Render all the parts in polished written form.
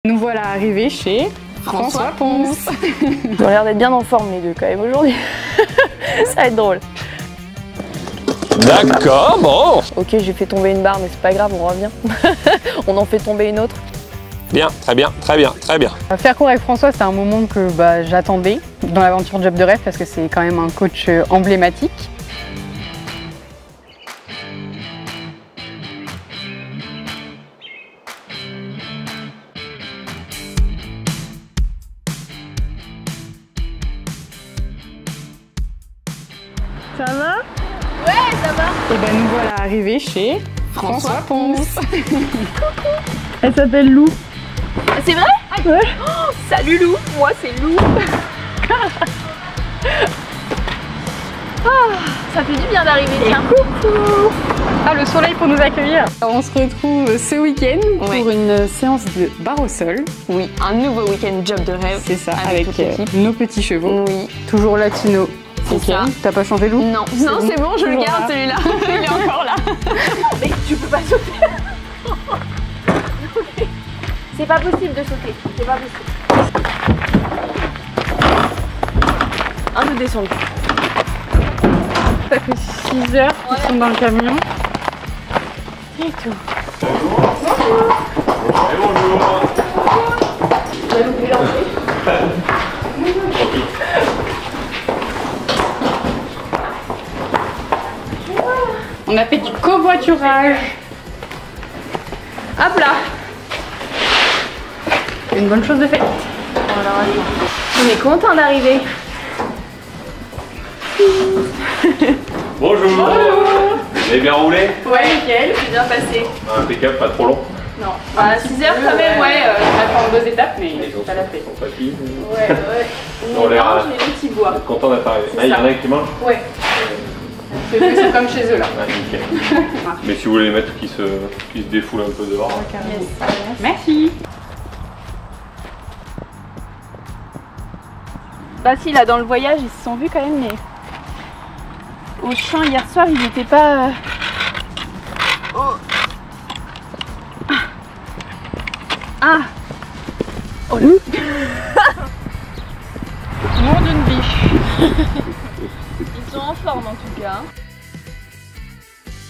Nous voilà arrivés chez François Ponce. Ils ont l'air d'être bien en forme les deux quand même aujourd'hui. Ça va être drôle. D'accord, bon. Ok, j'ai fait tomber une barre mais c'est pas grave, on revient. On en fait tomber une autre. Bien, très bien, très bien, très bien. Faire cours avec François, c'était un moment que j'attendais dans l'aventure Job de rêve parce que c'est quand même un coach emblématique. Ça va? Ouais, ça va. Et nous voilà arrivés chez François Ponce. Elle s'appelle Lou. C'est vrai? Ouais. Oh, salut Lou, moi c'est Lou. Oh, ça fait du bien d'arriver, tiens. Coucou. Ah, le soleil pour nous accueillir. On se retrouve ce week-end pour une séance de barre au sol. Oui, un nouveau week-end Job de rêve. C'est ça, avec nos petits chevaux. Oui. Toujours latino. C'est ça. T'as pas changé Lou? Non, c'est bon, je le garde celui-là. Il est encore là. Mais tu peux pas sauter. C'est pas possible de sauter. C'est pas possible. Un peu descendre. Ça fait 6 heures qu'ils sont dans le camion. Et tout. Bonjour. On a fait du covoiturage. Hop là. C'est une bonne chose de fait. On est content d'arriver. Bonjour. Vous avez bien roulé? Ouais, nickel, c'est bien passé. Impeccable, pas trop long. Non, à 6 heures quand même, ouais. On a fait en 2 étapes, mais ça l'a fait. Papy. Ouais. On Les l'air mange et les petits bois. content d'être arrivé. Ah, il y en a qui mangent? Ouais. C'est comme chez eux là. Ah, nickel. Mais si vous voulez les mettre qui se défoulent un peu dehors. Yes. Merci. Bah si, là dans le voyage, ils se sont vus quand même, mais au champ hier soir, ils n'étaient pas... Oh. Ah. Oh là. Mort d'une biche. Ils sont en forme en tout cas.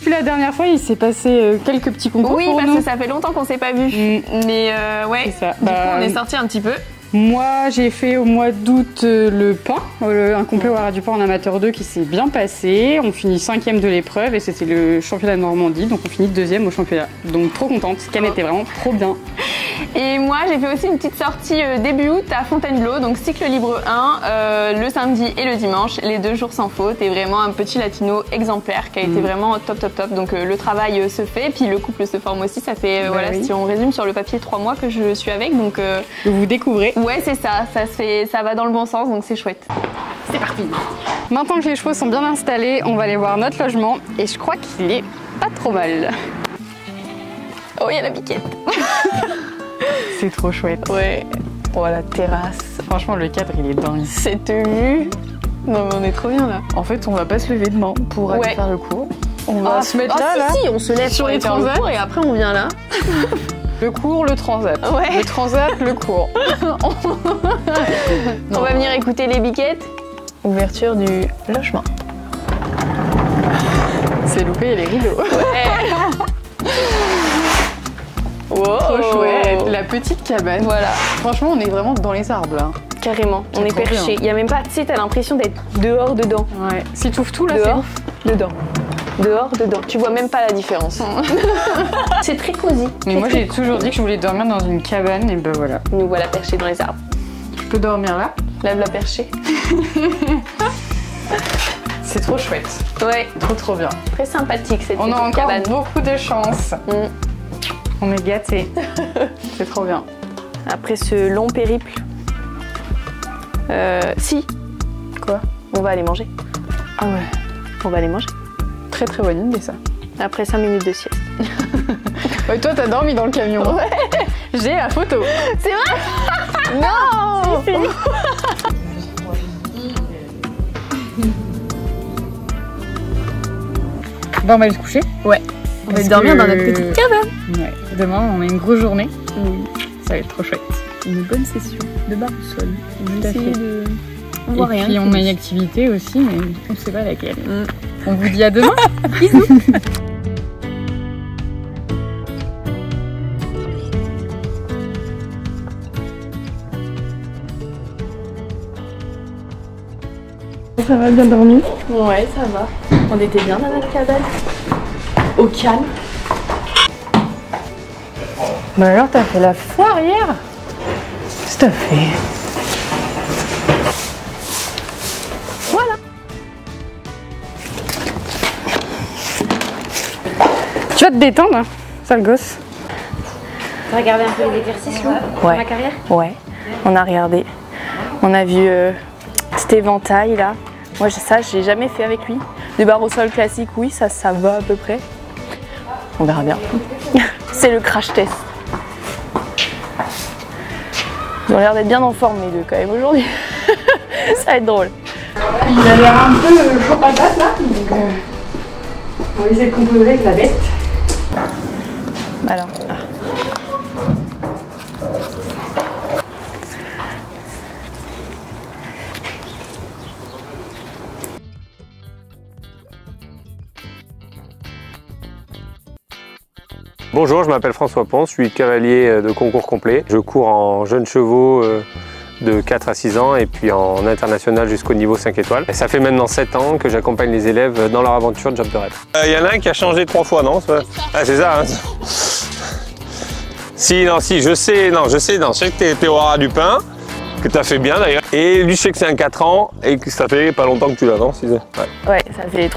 Puis la dernière fois, il s'est passé quelques petits concours Oui, pour parce nous. que ça fait longtemps qu'on s'est pas vu. Mais ouais, C'est ça. Du coup, on est sorti un petit peu. Moi, j'ai fait au mois d'août le pain, un complet au Haras du Port en amateur 2 qui s'est bien passé. On finit 5e de l'épreuve et c'était le championnat de Normandie, donc on finit 2e au championnat. Donc trop contente, Cannes était vraiment trop bien. Et moi, j'ai fait aussi une petite sortie début août à Fontainebleau, donc cycle libre 1, le samedi et le dimanche, les 2 jours sans faute, et vraiment un petit latino exemplaire qui a été vraiment top. Donc le travail se fait, puis le couple se forme aussi. Ça fait, si on résume sur le papier, 3 mois que je suis avec, donc... Vous découvrez. Ouais, c'est ça, ça va dans le bon sens, donc c'est chouette. C'est parti. Maintenant que les chevaux sont bien installés, on va aller voir notre logement, et je crois qu'il est pas trop mal. Oh, il y a la biquette. C'est trop chouette. Ouais. Oh, la terrasse. Franchement, le cadre, il est dingue. Cette vue. Non, mais on est trop bien là. En fait, on va pas se lever demain pour aller faire le cours. On va se mettre là. Si, on se lève sur les faire le transats cours et après on vient là. Le cours, le transat. Ouais. Le transat, le cours. On va venir écouter les biquettes. Ouverture du logement. C'est loupé et les rideaux. Ouais. Wow. Trop chouette. La petite cabane. Voilà. Franchement, on est vraiment dans les arbres là. Carrément, on est perché. Il y a même pas, tu sais, t'as l'impression d'être dehors, dedans. Ouais. Si tu ouvres tout là, dehors, dedans. Dehors, dedans. Tu vois même pas la différence. C'est très cosy. Mais moi, j'ai toujours dit que je voulais dormir dans une cabane et ben voilà. Nous voilà perchés dans les arbres. Je peux dormir là. Lève la perchée. C'est trop chouette. Ouais. Trop bien. Très sympathique cette On a encore cabane. beaucoup de chance. On est gâtés. C'est trop bien. Après ce long périple, si. Quoi? On va aller manger. Ah ouais. On va aller manger. Très bonne idée ça. Après 5 minutes de sieste. Ouais, toi t'as dormi dans le camion. Ouais. J'ai la photo. C'est vrai? Non. Si. Bon, on va aller se coucher. Ouais. On va dormir dans notre petite cabane. Ouais. Demain, on a une grosse journée. Ça va être trop chouette. Une bonne session de barre au sol. On Tout à essaie fait. de... On Et voit rien. puis on a une activité aussi, mais on ne sait pas laquelle. On vous dit à demain. Ça va, bien dormi? Ouais, ça va. On était bien dans notre cabane. Au calme. Bah alors t'as fait la foire hier? Qu'est-ce que t'as fait? Voilà. Tu vas te détendre, hein, sale gosse. T'as regardé un peu les exercices, Lou, dans ma carrière? Ouais, on a regardé. On a vu cet éventail là. Moi ça j'ai jamais fait avec lui. Des barres au sol classiques, oui, ça va à peu près. On verra bien. C'est le crash test. Ils ont l'air d'être bien en forme les deux quand même aujourd'hui. Ça va être drôle. Il a l'air un peu chaud patate là, donc on va essayer de composer avec la bête. Alors. Bonjour, je m'appelle François Ponce, je suis cavalier de concours complet. Je cours en jeunes chevaux de 4 à 6 ans et puis en international jusqu'au niveau 5 étoiles. Et ça fait maintenant 7 ans que j'accompagne les élèves dans leur aventure de Job de rêve. Il y en a un qui a changé 3 fois, non? Ah, c'est ça, hein. Si, je sais que t'es au Haras du Pin, que t'as fait bien d'ailleurs. Et lui, je sais que c'est un 4 ans et que ça fait pas longtemps que tu l'as, non? Ouais, ça fait.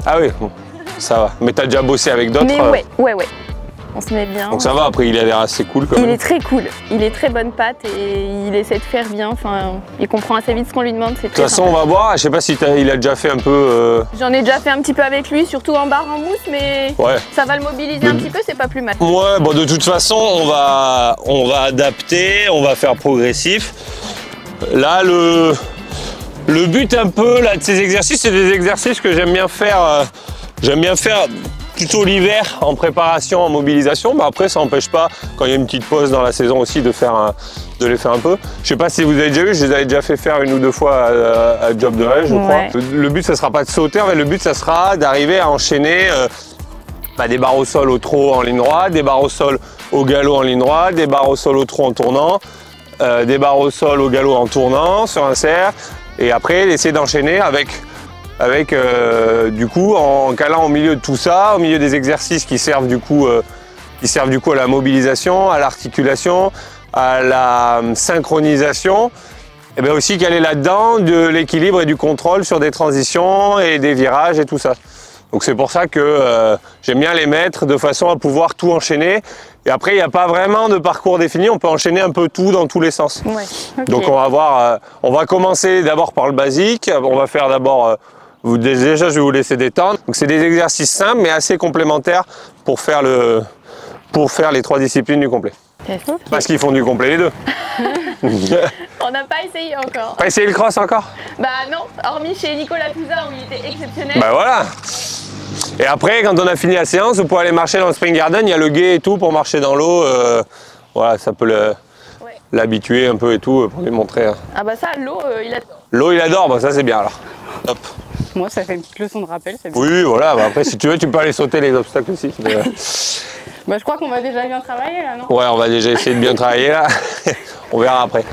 Ah oui, bon, ça va. Mais t'as déjà bossé avec d'autres? Mais ouais. On se met bien. Donc ça va, après il a l'air assez cool quand même. Il est très cool, il est très bonne patte et il essaie de faire bien, enfin, il comprend assez vite ce qu'on lui demande, c'est De toute façon, on va voir, je sais pas si il a déjà fait un peu... J'en ai déjà fait un petit peu avec lui, surtout en barre en mousse, mais Ouais. ça va le mobiliser un petit peu, c'est pas plus mal. Ouais, bon de toute façon, on va adapter, on va faire progressif. Là, le but un peu là, de ces exercices, c'est des exercices que j'aime bien faire plutôt l'hiver en préparation, en mobilisation, mais après ça n'empêche pas, quand il y a une petite pause dans la saison aussi, de les faire un peu. Je sais pas si vous avez déjà vu, je les avais déjà fait faire 1 ou 2 fois à Job de rêve, je crois. Le but, ça sera pas de sauter, mais le but, ça sera d'arriver à enchaîner des barres au sol au trot en ligne droite, des barres au sol au galop en ligne droite, des barres au sol au trot en tournant, des barres au sol au galop en tournant sur un cerf, et après essayer d'enchaîner avec du coup en calant au milieu de tout ça, au milieu des exercices qui servent du coup à la mobilisation, à l'articulation, à la synchronisation, et bien aussi caler là-dedans de l'équilibre et du contrôle sur des transitions et des virages et tout ça. Donc c'est pour ça que j'aime bien les mettre de façon à pouvoir tout enchaîner. Et après, il n'y a pas vraiment de parcours défini, on peut enchaîner un peu tout dans tous les sens. Ouais, okay. Donc on va voir, on va commencer d'abord par le basique, on va faire d'abord... Déjà, je vais vous laisser détendre. Donc, c'est des exercices simples, mais assez complémentaires pour faire les 3 disciplines du complet. Parce qu'ils font du complet les 2. On n'a pas essayé encore. Pas essayé le cross encore? Bah non, hormis chez Nicolas Pouzin où il était exceptionnel. Bah voilà. Et après, quand on a fini la séance, vous pouvez aller marcher dans le Spring Garden. Il y a le gué et tout pour marcher dans l'eau. Voilà, ça peut l'habituer un peu et tout pour lui montrer. Ah bah ça, l'eau, il adore. L'eau, il adore. Bah ça, c'est bien alors. Hop. Moi, ça fait une petite leçon de rappel. Oui, voilà. Bah, après, si tu veux, tu peux aller sauter les obstacles aussi. Mais, bah, je crois qu'on va déjà bien travailler là, non? Ouais, on va déjà essayer de bien travailler là. On verra après.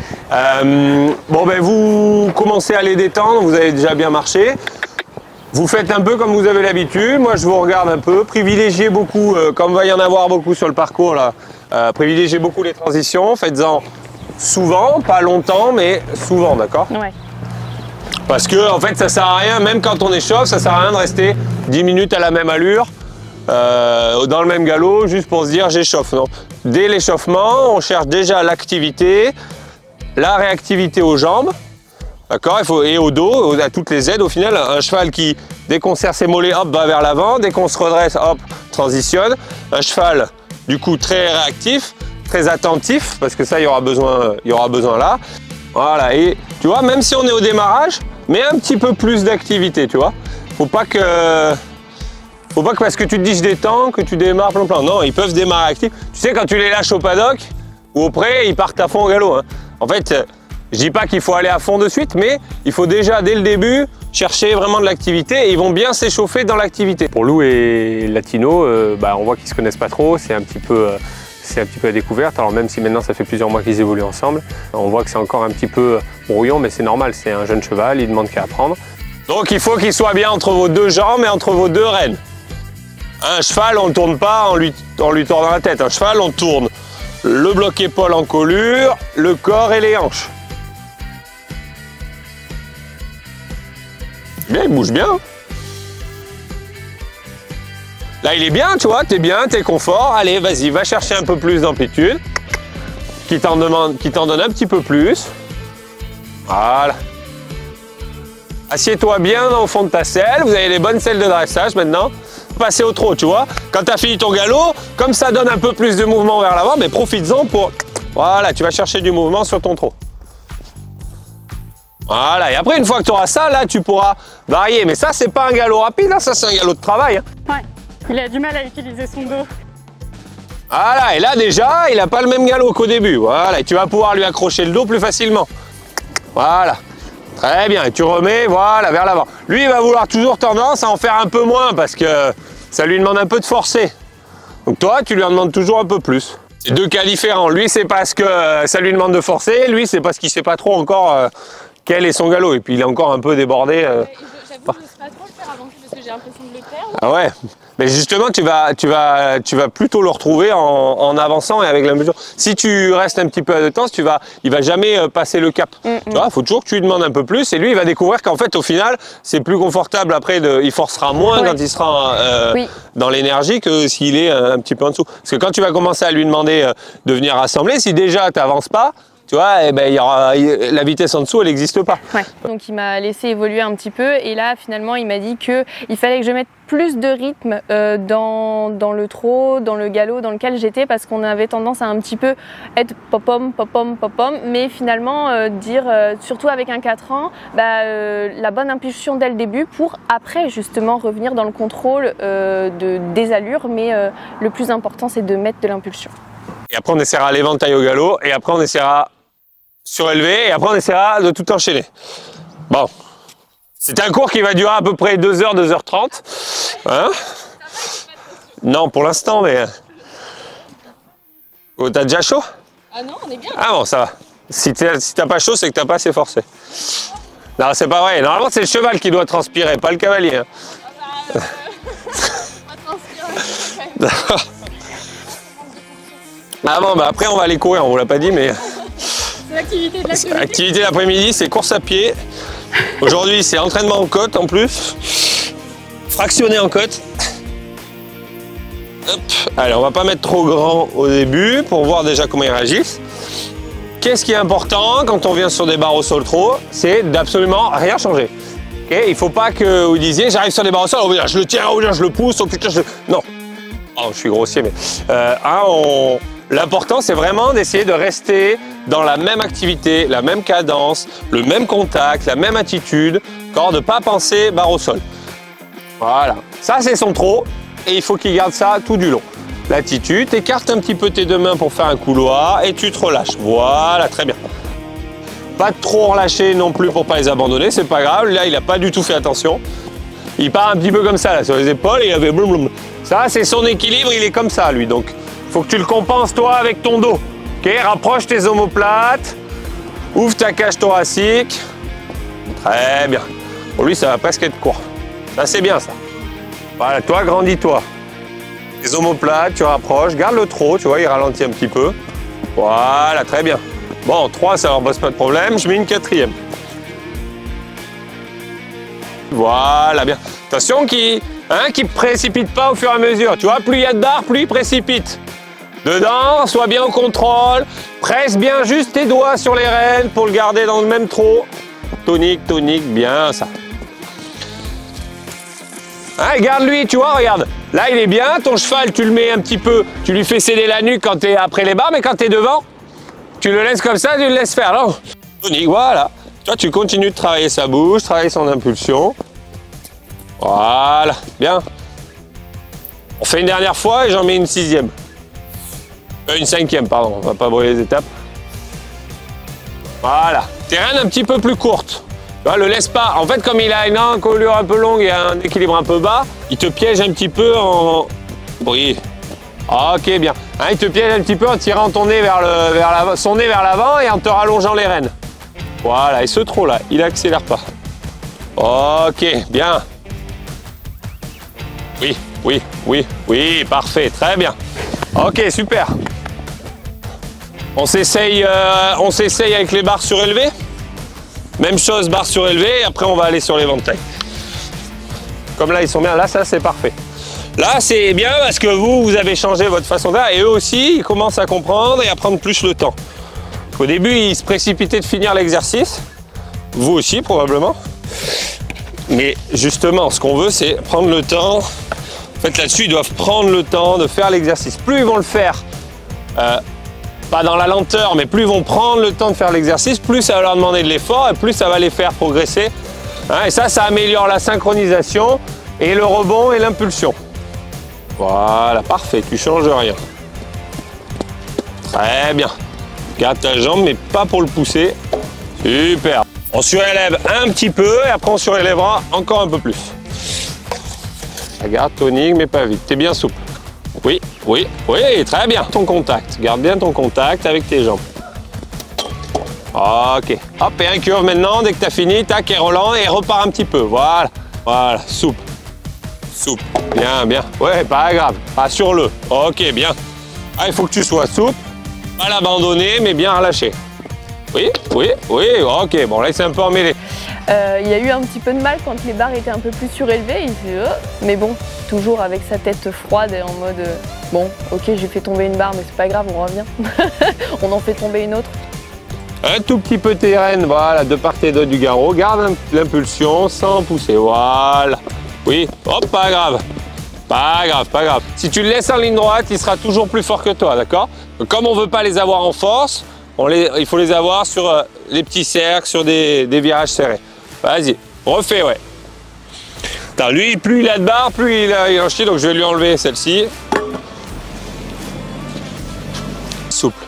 Bon, ben vous commencez à les détendre. Vous avez déjà bien marché. Vous faites un peu comme vous avez l'habitude. Moi, je vous regarde un peu. Privilégiez beaucoup, comme va y en avoir beaucoup sur le parcours là. Privilégiez beaucoup les transitions. Faites-en souvent, pas longtemps, mais souvent, d'accord? Ouais. Parce que en fait ça sert à rien, même quand on échauffe, ça sert à rien de rester 10 minutes à la même allure, dans le même galop, juste pour se dire j'échauffe. Non. Dès l'échauffement, on cherche déjà l'activité, la réactivité aux jambes, d'accord, et au dos, à toutes les aides. Au final, un cheval qui, dès qu'on serre ses mollets, hop, va vers l'avant, dès qu'on se redresse, hop, transitionne. Un cheval, du coup, très réactif, très attentif, parce que ça, il y aura besoin là. Voilà, et tu vois, même si on est au démarrage, mais un petit peu plus d'activité, tu vois. Faut pas que parce que tu te dis je détends, que tu démarres plein. Non, ils peuvent démarrer actifs. Tu sais, quand tu les lâches au paddock, ou au pré, ils partent à fond au galop. Hein. En fait, je dis pas qu'il faut aller à fond de suite, mais il faut déjà, dès le début, chercher vraiment de l'activité et ils vont bien s'échauffer dans l'activité. Pour Lou et Latino, on voit qu'ils se connaissent pas trop, c'est un petit peu la découverte. Alors même si maintenant ça fait plusieurs mois qu'ils évoluent ensemble, on voit que c'est encore un petit peu brouillon, mais c'est normal, c'est un jeune cheval, il demande qu'à apprendre. Donc il faut qu'il soit bien entre vos deux jambes et entre vos deux rênes. Un cheval, on ne tourne pas en lui tordant la tête. Un cheval, on tourne le bloc épaule en colure, le corps et les hanches. Bien, il bouge bien. Là, il est bien, tu vois, t'es bien, t'es confort. Allez, vas-y, va chercher un peu plus d'amplitude. Qui t'en donne un petit peu plus. Voilà. Assieds-toi bien au fond de ta selle. Vous avez les bonnes selles de dressage maintenant. Passer au trot, tu vois. Quand tu as fini ton galop, comme ça donne un peu plus de mouvement vers l'avant, mais profites-en pour... Voilà, tu vas chercher du mouvement sur ton trot. Voilà, et après, une fois que tu auras ça, là, tu pourras varier. Mais ça, c'est pas un galop rapide, hein, ça, c'est un galop de travail. Hein. Ouais, il a du mal à utiliser son dos. Voilà, et là, déjà, il n'a pas le même galop qu'au début. Voilà, et tu vas pouvoir lui accrocher le dos plus facilement. Voilà, très bien. Et tu remets, voilà, vers l'avant. Lui, il va vouloir toujours tendance à en faire un peu moins parce que ça lui demande un peu de forcer. Donc toi, tu lui en demandes toujours un peu plus. C'est deux cas différents. Lui, c'est parce que ça lui demande de forcer. Lui, c'est parce qu'il ne sait pas trop encore... quel est son galop, et puis il est encore un peu débordé. J'avoue, je ne sais pas trop le faire avant parce que j'ai l'impression de le perdre. Ah ouais, mais justement tu vas plutôt le retrouver en avançant et avec la mesure. Si tu restes un petit peu à distance, il va jamais passer le cap. Tu vois, faut toujours que tu lui demandes un peu plus, et lui il va découvrir qu'en fait au final c'est plus confortable après, il forcera moins quand il sera dans l'énergie que s'il est un petit peu en dessous. Parce que quand tu vas commencer à lui demander de venir assembler, si déjà tu n'avances pas, tu vois, eh ben, la vitesse en dessous, elle n'existe pas. Ouais. Donc il m'a laissé évoluer un petit peu et là finalement il m'a dit qu'il fallait que je mette plus de rythme dans le trot, dans le galop dans lequel j'étais parce qu'on avait tendance à un petit peu être pop-pom, pop-pom, pop-pom, mais finalement dire, surtout avec un 4 ans, la bonne impulsion dès le début pour après justement revenir dans le contrôle des allures, mais le plus important c'est de mettre de l'impulsion. Et après on essaiera l'éventail au galop et après on essaiera surélevé et après on essaiera de tout enchaîner. Bon, c'est un cours qui va durer à peu près 2h, 2h30. Hein? Non, pour l'instant, mais... Oh, t'as déjà chaud? Ah non, on est bien. Ah bon, ça va. Si t'as pas chaud, c'est que t'as pas assez forcé. Non, c'est pas vrai. Normalement, c'est le cheval qui doit transpirer, pas le cavalier. Hein. Ah bon, après, on va aller courir, on vous l'a pas dit, mais... C'est l'activité de l'après-midi. L'activité de l'après-midi, c'est course à pied. Aujourd'hui, c'est entraînement en côte en plus. Fractionné en côte. Hop. Allez, on va pas mettre trop grand au début pour voir déjà comment ils réagissent. Qu'est-ce qui est important quand on vient sur des barres au sol trop? C'est d'absolument rien changer. Okay, il ne faut pas que vous disiez j'arrive sur des barres au sol, je le tiens, je le pousse, putain, non. Oh, je suis grossier, mais l'important c'est vraiment d'essayer de rester dans la même activité, la même cadence, le même contact, la même attitude, de ne pas penser barre au sol. Voilà, ça c'est son trot et il faut qu'il garde ça tout du long. L'attitude, t'écartes un petit peu tes deux mains pour faire un couloir et tu te relâches. Voilà, très bien. Pas trop relâcher non plus pour pas les abandonner, c'est pas grave. Là, il n'a pas du tout fait attention. Il part un petit peu comme ça, là, sur les épaules, et il avait blum blum. Ça, c'est son équilibre, il est comme ça, lui. Donc, il faut que tu le compenses, toi, avec ton dos. Ok, rapproche tes omoplates, ouvre ta cage thoracique. Très bien. Pour lui, ça va presque être court. Ça, c'est bien, ça. Voilà, toi, grandis-toi. Les omoplates, tu rapproches, garde le trot, tu vois, il ralentit un petit peu. Voilà, très bien. Bon, 3, ça leur pose pas de problème, je mets une 4e. Voilà, bien. Attention qu'il ne précipite pas au fur et à mesure. Tu vois, plus il y a de barres, plus il précipite. Dedans, sois bien au contrôle. Presse bien juste tes doigts sur les rênes pour le garder dans le même trot. Tonique, tonique, bien ça. Hein, garde-lui, tu vois, regarde. Là, il est bien. Ton cheval, tu le mets un petit peu, tu lui fais céder la nuque quand tu es après les barres, mais quand tu es devant, tu le laisses comme ça, tu le laisses faire. Non, tonique, voilà. Toi, tu continues de travailler sa bouche, travailler son impulsion. Voilà, bien. On fait une dernière fois et j'en mets une 6e. Une 5e, pardon, on va pas brûler les étapes. Voilà, terrain un petit peu plus courte. Tu vois, le laisse pas. En fait, comme il a une encolure un peu longue et un équilibre un peu bas, il te piège un petit peu en... Oui. Ok, bien. Hein, il te piège un petit peu en tirant ton nez son nez vers l'avant et en te rallongeant les rênes. Voilà, et ce trot là, il accélère pas. Ok, bien. Oui, oui, oui, oui, parfait, très bien. Ok, super. On s'essaye avec les barres surélevées. Même chose, barres surélevées, et après on va aller sur l'éventail. Comme là, ils sont bien. Là, ça, c'est parfait. Là, c'est bien parce que vous avez changé votre façon de faire, et eux aussi, ils commencent à comprendre et à prendre plus le temps. Au début, ils se précipitaient de finir l'exercice. Vous aussi, probablement. Mais justement, ce qu'on veut, c'est prendre le temps. En fait, là-dessus, ils doivent prendre le temps de faire l'exercice. Plus ils vont le faire, pas dans la lenteur, mais plus ils vont prendre le temps de faire l'exercice, plus ça va leur demander de l'effort et plus ça va les faire progresser. Hein, et ça améliore la synchronisation et le rebond et l'impulsion. Voilà, parfait, tu changes rien. Très bien. Garde ta jambe, mais pas pour le pousser. Super. On surélève un petit peu et après on surélèvera encore un peu plus. Garde tonique, mais pas vite. T'es bien souple. Oui, oui, oui, très bien. Ton contact. Garde bien ton contact avec tes jambes. Ok. Hop, et un curve maintenant. Dès que tu as fini, tac, et Roland, et repars un petit peu. Voilà. Voilà, souple. Souple. Bien, bien. Ouais, pas grave. Assure-le. Ok, bien. Ah, il faut que tu sois souple. Pas l'abandonner, mais bien relâcher. Oui, oui, oui. Ok, bon, là, il s'est un peu emmêlé. Il a eu un petit peu de mal quand les barres étaient un peu plus surélevées, il fait mais bon, toujours avec sa tête froide et en mode bon, ok, j'ai fait tomber une barre, mais c'est pas grave, on revient. On en fait tomber une autre. Un tout petit peu tes rênes, voilà, de part et d'autre du garrot. Garde l'impulsion sans pousser, voilà. Oui, hop, pas grave. Pas grave, pas grave. Si tu le laisses en ligne droite, il sera toujours plus fort que toi, d'accord? Comme on ne veut pas les avoir en force, il faut les avoir sur les petits cercles, sur des virages serrés. Vas-y, refais, ouais. Attends, lui, plus il a de barre, plus il en chie, donc je vais lui enlever celle-ci. Souple.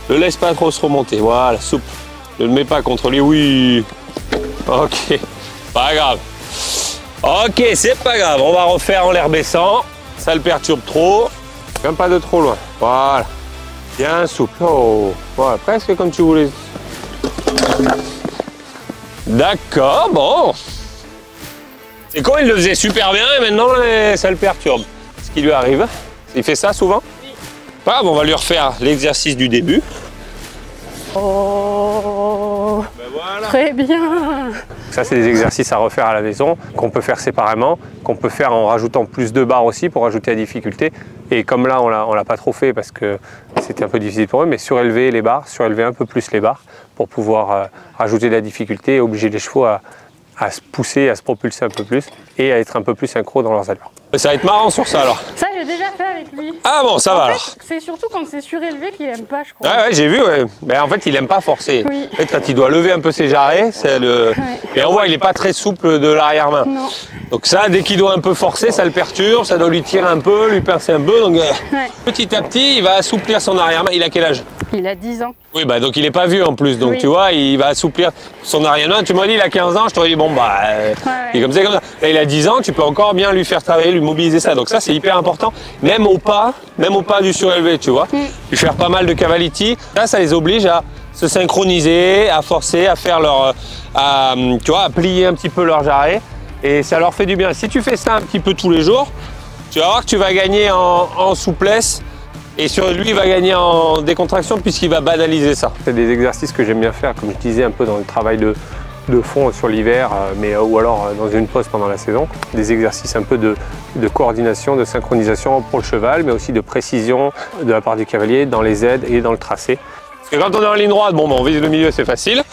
Ne le laisse pas trop se remonter, voilà, souple. Ne le mets pas contre lui, oui. Ok, pas grave. Ok, c'est pas grave, on va refaire en l'air baissant. Ça le perturbe trop. Même pas de trop loin, voilà. Bien souple, oh, voilà, presque comme tu voulais. D'accord, bon. C'est quand il le faisait super bien et maintenant ça le perturbe. Ce qui lui arrive, il fait ça souvent? Oui. Pas grave, on va lui refaire l'exercice du début. Oh, ben voilà. Très bien. Ça, c'est des exercices à refaire à la maison, qu'on peut faire séparément, qu'on peut faire en rajoutant plus de barres aussi pour rajouter la difficulté. Et comme là, on l'a pas trop fait parce que c'était un peu difficile pour eux, mais surélever les barres, surélever un peu plus les barres pour pouvoir rajouter de la difficulté et obliger les chevaux à se pousser, à se propulser un peu plus et à être un peu plus synchro dans leurs allures. Ça va être marrant sur ça alors. Ça, j'ai déjà fait avec lui. Ah bon, ça va alors. C'est surtout quand c'est surélevé qu'il aime pas, je crois. Ouais, j'ai vu, ouais. Mais en fait, il aime pas forcer. Oui. En fait, quand il doit lever un peu ses jarrets, c'est le... Ouais. Et on voit, il est pas très souple de l'arrière-main. Non. Donc ça, dès qu'il doit un peu forcer, ça le perturbe, ça doit lui tirer un peu, lui pincer un peu. Donc petit à petit, il va assouplir son arrière-main. Il a quel âge? Il a 10 ans. Oui, bah donc il est pas vieux en plus. Donc oui. tu vois, il va assouplir son arrière-main. Tu m'as dit il a 15 ans, je t'aurais dit bon bah, il est comme ça, comme ça. Et il a 10 ans, tu peux encore bien lui faire travailler, lui mobiliser ça. Donc ça, c'est hyper important. Même au pas du surélevé, tu vois. Lui faire pas mal de cavality. Ça les oblige à se synchroniser, à forcer, à faire tu vois, à plier un petit peu leurs jarrets. Et ça leur fait du bien. Si tu fais ça un petit peu tous les jours, tu vas voir que tu vas gagner en souplesse. Et sur lui, il va gagner en décontraction puisqu'il va banaliser ça. C'est des exercices que j'aime bien faire, comme je disais, un peu dans le travail de fond sur l'hiver, ou alors dans une pause pendant la saison. Des exercices un peu de coordination, de synchronisation pour le cheval, mais aussi de précision de la part du cavalier dans les aides et dans le tracé. Parce que quand on est en ligne droite, bon, on vise le milieu, c'est facile.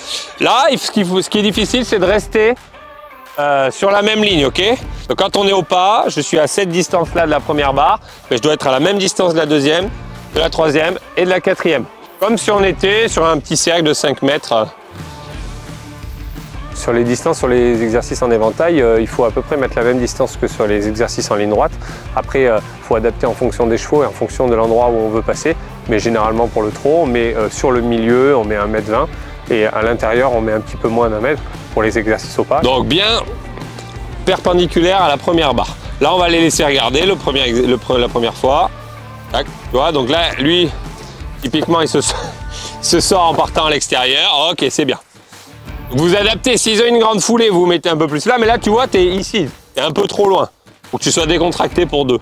Là, ce qui est difficile, c'est de rester sur la même ligne, ok? Donc quand on est au pas, je suis à cette distance-là de la première barre, mais je dois être à la même distance de la deuxième, de la troisième et de la quatrième. Comme si on était sur un petit cercle de 5 mètres. sur les distances, sur les exercices en éventail, il faut à peu près mettre la même distance que sur les exercices en ligne droite. Après, il faut adapter en fonction des chevaux et en fonction de l'endroit où on veut passer. Mais généralement pour le trot, on met sur le milieu, on met 1,20 m et à l'intérieur, on met un petit peu moins d'1 mètre pour les exercices au pas. Donc bien perpendiculaire à la première barre. Là, on va les laisser regarder la première fois. Tac, tu vois, donc là, lui, typiquement, il se sort en partant à l'extérieur. Ok, c'est bien. Vous adaptez, s'ils ont une grande foulée, vous mettez un peu plus là, mais là, tu vois, tu es ici, tu es un peu trop loin. Faut que tu sois décontracté pour 2.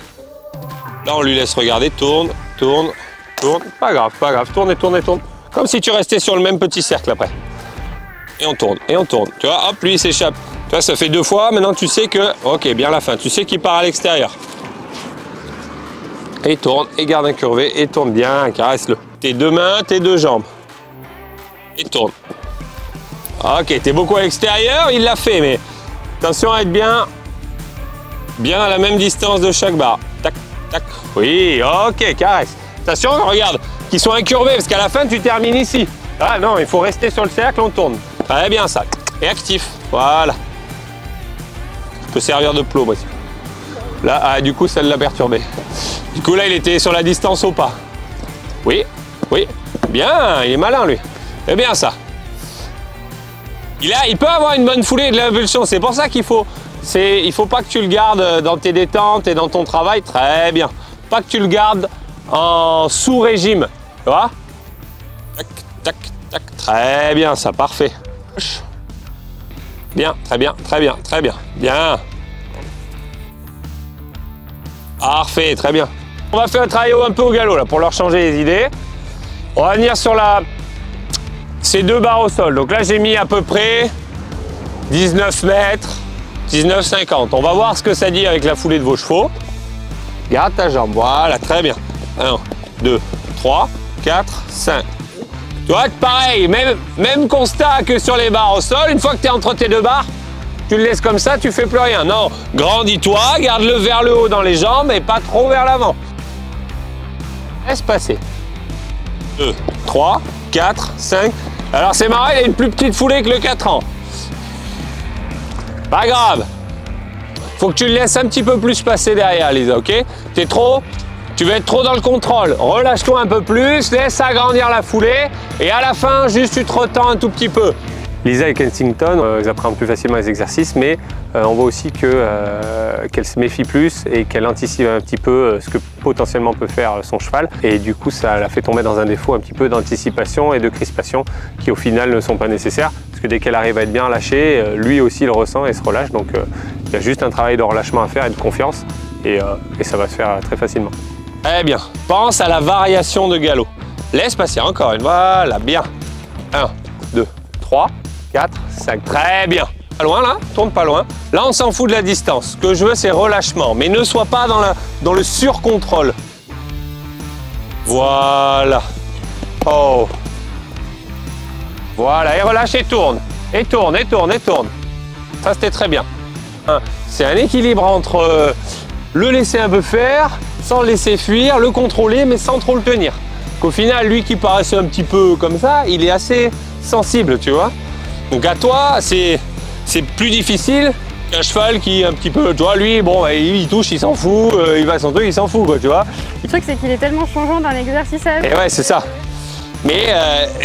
Là, on lui laisse regarder, tourne, tourne, tourne. Pas grave, tourne et tourne et tourne. Comme si tu restais sur le même petit cercle après. Et on tourne, et on tourne. Tu vois, hop, lui, il s'échappe. Tu vois, ça fait 2 fois, maintenant tu sais que, ok, bien la fin, tu sais qu'il part à l'extérieur. Et tourne, et garde incurvé, et tourne bien, caresse-le. Tes 2 mains, tes 2 jambes. Et tourne. Ok, t'es beaucoup à l'extérieur, il l'a fait, mais attention à être bien à la même distance de chaque barre. Tac, tac. Oui, ok, caresse. Attention, regarde, qu'ils soient incurvés, parce qu'à la fin, tu termines ici. Ah non, il faut rester sur le cercle, on tourne. Très bien ça. Et actif, voilà. Je peux servir de plot, moi. Là, ah, du coup, ça l'a perturbé. Du coup, là, il était sur la distance au pas. Oui, oui. Bien, il est malin, lui. C'est bien ça. Il peut avoir une bonne foulée et de l'impulsion. C'est pour ça qu'il faut... Il faut pas que tu le gardes dans tes détentes et dans ton travail. Très bien. Pas que tu le gardes en sous-régime. Tu vois? Tac, tac, tac. Très bien, ça, parfait. Bien, très bien, très bien, très bien. Bien. Parfait, très bien. On va faire un travail un peu au galop là pour leur changer les idées. On va venir sur ces 2 barres au sol. Donc là, j'ai mis à peu près 19 mètres, 19,50. On va voir ce que ça dit avec la foulée de vos chevaux. Garde ta jambe, voilà, très bien. 1, 2, 3, 4, 5. Tu vois, pareil, même constat que sur les barres au sol. Une fois que tu es entre tes 2 barres, tu le laisses comme ça, tu fais plus rien. Non, grandis-toi, garde-le vers le haut dans les jambes et pas trop vers l'avant. Laisse passer. 2, 3, 4, 5. Alors c'est marrant, il a une plus petite foulée que le 4 ans. Pas grave. Faut que tu le laisses un petit peu plus passer derrière, Lisa, ok? Tu vas être trop dans le contrôle. Relâche-toi un peu plus, laisse agrandir la foulée et à la fin, juste tu te retends un tout petit peu. Lisa et Kensington, ils apprennent plus facilement les exercices, mais on voit aussi qu'elle se méfie plus et qu'elle anticipe un petit peu ce que potentiellement peut faire son cheval. Et du coup, ça la fait tomber dans un défaut un petit peu d'anticipation et de crispation qui au final ne sont pas nécessaires. Parce que dès qu'elle arrive à être bien lâchée, lui aussi le ressent et se relâche. Donc il y a juste un travail de relâchement à faire et de confiance et ça va se faire très facilement. Eh bien, pense à la variation de galop. Laisse passer encore une, voilà, bien. 1, 2, 3, 4, 5, très bien. Pas loin là, tourne pas loin. Là, on s'en fout de la distance. Ce que je veux, c'est relâchement. Mais ne sois pas dans le surcontrôle. Voilà. Oh. Voilà, et relâche et tourne. Et tourne, et tourne, et tourne. Ça, c'était très bien. C'est un équilibre entre le laisser un peu faire, sans le laisser fuir, le contrôler, mais sans trop le tenir. Qu'au final, lui qui paraissait un petit peu comme ça, il est assez sensible, tu vois. Donc à toi, c'est plus difficile qu'un cheval qui est un petit peu, tu vois, lui, bon, il touche, il s'en fout, il va à son truc, il s'en fout, quoi, tu vois. Le truc, c'est qu'il est tellement changeant d'un exercice à l'autre. Et ouais, c'est ça. Mais